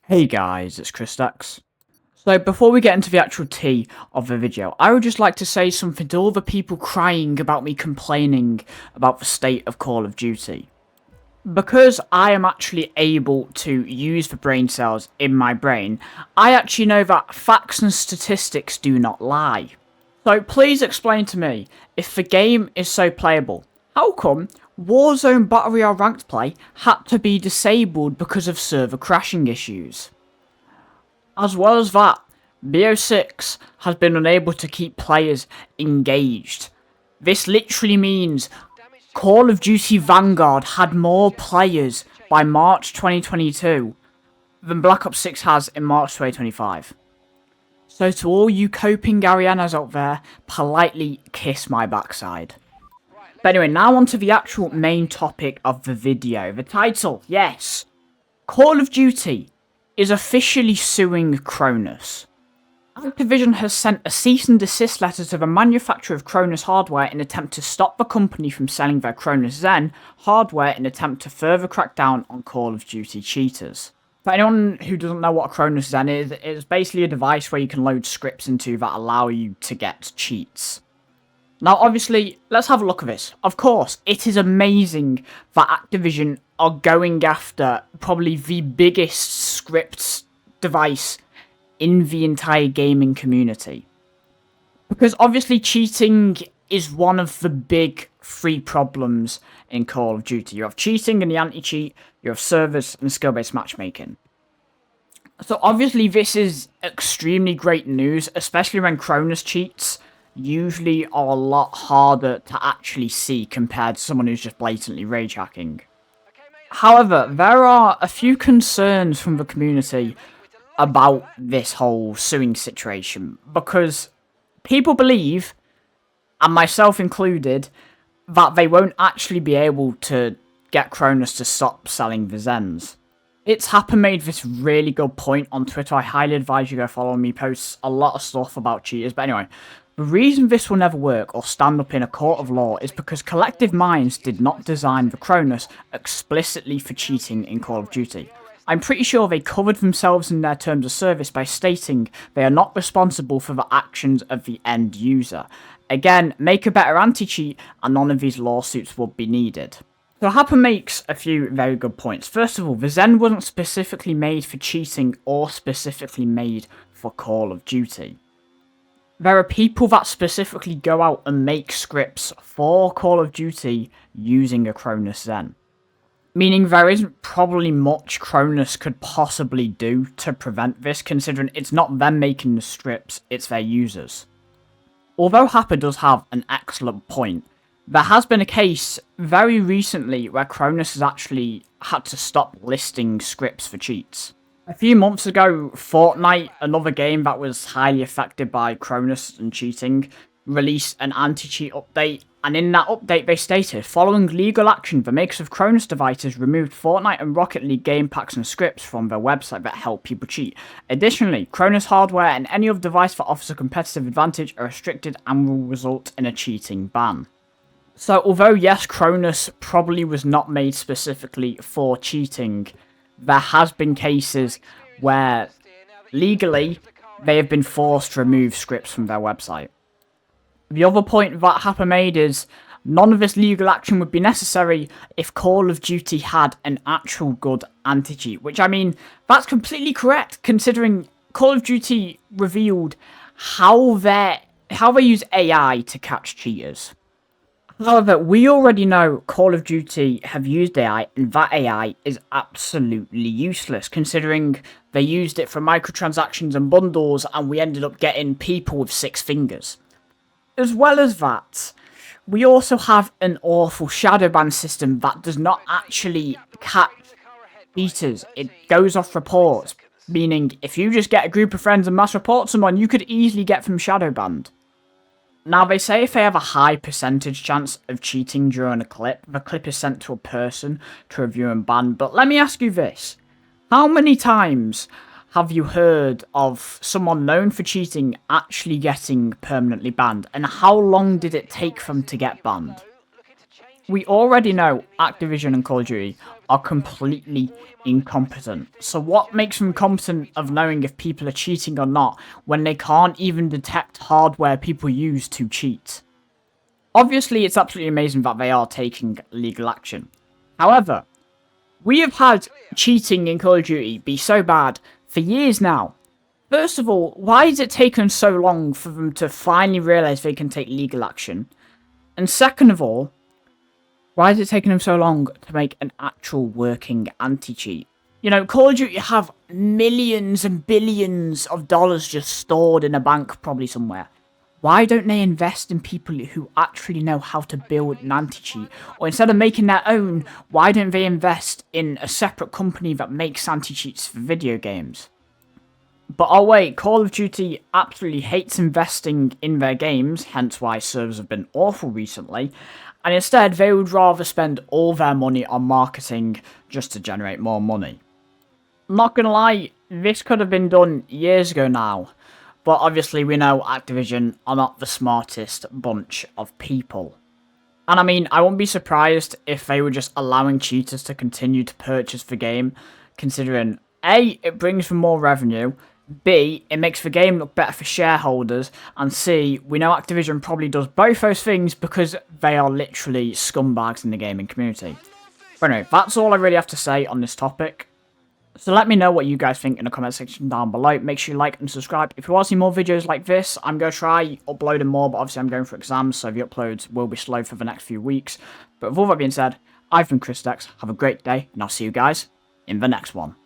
Hey guys, it's Christax. So before we get into the actual tea of the video, I would just like to say something to all the people crying about me complaining about the state of Call of Duty. Because I am actually able to use the brain cells in my brain, I actually know that facts and statistics do not lie. So please explain to me, if the game is so playable, how come Warzone Battle Royale Ranked Play had to be disabled because of server crashing issues? As well as that, BO6 has been unable to keep players engaged. This literally means Call of Duty Vanguard had more players by March 2022 than Black Ops 6 has in March 2025. So to all you coping Arianas out there, politely kiss my backside. But anyway, now on to the actual main topic of the video. The title, yes. Call of Duty is officially suing CRONUS. Activision has sent a cease and desist letter to the manufacturer of CRONUS hardware in an attempt to stop the company from selling their CRONUS ZEN hardware in an attempt to further crack down on Call of Duty cheaters. For anyone who doesn't know what a CRONUS ZEN is, it's basically a device where you can load scripts into that allow you to get cheats. Now, obviously, let's have a look at this. Of course, it is amazing that Activision are going after probably the biggest scripts device in the entire gaming community. Because obviously cheating is one of the big three problems in Call of Duty. You have cheating and the anti-cheat, you have servers and skill-based matchmaking. So obviously this is extremely great news, especially when CRONUS cheats usually are a lot harder to actually see compared to someone who's just blatantly rage hacking. However, there are a few concerns from the community about this whole suing situation, because people believe, and myself included, that they won't actually be able to get CRONUS to stop selling the Zens. It's Happer made this really good point on Twitter. I highly advise you go follow me. He posts a lot of stuff about cheaters. But anyway, the reason this will never work or stand up in a court of law is because Collective Minds did not design the CRONUS explicitly for cheating in Call of Duty. I'm pretty sure they covered themselves in their terms of service by stating they are not responsible for the actions of the end user. Again, make a better anti-cheat and none of these lawsuits would be needed. So Happer makes a few very good points. First of all, the Zen wasn't specifically made for cheating or specifically made for Call of Duty. There are people that specifically go out and make scripts for Call of Duty using a CRONUS Zen. Meaning there isn't probably much CRONUS could possibly do to prevent this, considering it's not them making the scripts, it's their users. Although Happer does have an excellent point, there has been a case very recently where CRONUS has actually had to stop listing scripts for cheats. A few months ago, Fortnite, another game that was highly affected by CRONUS and cheating, released an anti-cheat update, and in that update they stated, following legal action, the makers of CRONUS devices removed Fortnite and Rocket League game packs and scripts from their website that help people cheat. Additionally, CRONUS hardware and any other device that offers a competitive advantage are restricted and will result in a cheating ban. So although yes, CRONUS probably was not made specifically for cheating, there has been cases where legally they have been forced to remove scripts from their website. The other point that Happer made is none of this legal action would be necessary if Call of Duty had an actual good anti-cheat, which I mean, that's completely correct considering Call of Duty revealed how they use AI to catch cheaters. However, we already know Call of Duty have used AI, and that AI is absolutely useless, considering they used it for microtransactions and bundles, and we ended up getting people with 6 fingers. As well as that, we also have an awful shadow ban system that does not actually catch cheaters. It goes off reports, meaning if you just get a group of friends and mass report someone, you could easily get them shadow banned. Now, they say if they have a high percentage chance of cheating during a clip, the clip is sent to a person to review and ban. But let me ask you this. How many times have you heard of someone known for cheating actually getting permanently banned? And how long did it take them to get banned? We already know Activision and Call of Duty are completely incompetent. So what makes them competent of knowing if people are cheating or not when they can't even detect hardware people use to cheat? Obviously, it's absolutely amazing that they are taking legal action. However, we have had cheating in Call of Duty be so bad for years now. First of all, why has it taken so long for them to finally realise they can take legal action? And second of all, why has it taken them so long to make an actual working anti-cheat? You know, Call of Duty have millions and billions of dollars just stored in a bank probably somewhere. Why don't they invest in people who actually know how to build an anti-cheat? Or instead of making their own, why don't they invest in a separate company that makes anti-cheats for video games? But oh wait, Call of Duty absolutely hates investing in their games, hence why servers have been awful recently, and instead they would rather spend all their money on marketing just to generate more money. Not gonna lie, this could have been done years ago now, but obviously we know Activision are not the smartest bunch of people. And I mean, I wouldn't be surprised if they were just allowing cheaters to continue to purchase the game, considering A, it brings them more revenue, B, it makes the game look better for shareholders, and C, we know Activision probably does both those things because they are literally scumbags in the gaming community. But anyway, that's all I really have to say on this topic. So let me know what you guys think in the comment section down below. Make sure you like and subscribe. If you want to see more videos like this, I'm going to try uploading more, but obviously I'm going for exams, so the uploads will be slow for the next few weeks. But with all that being said, I've been Chris Dex. Have a great day, and I'll see you guys in the next one.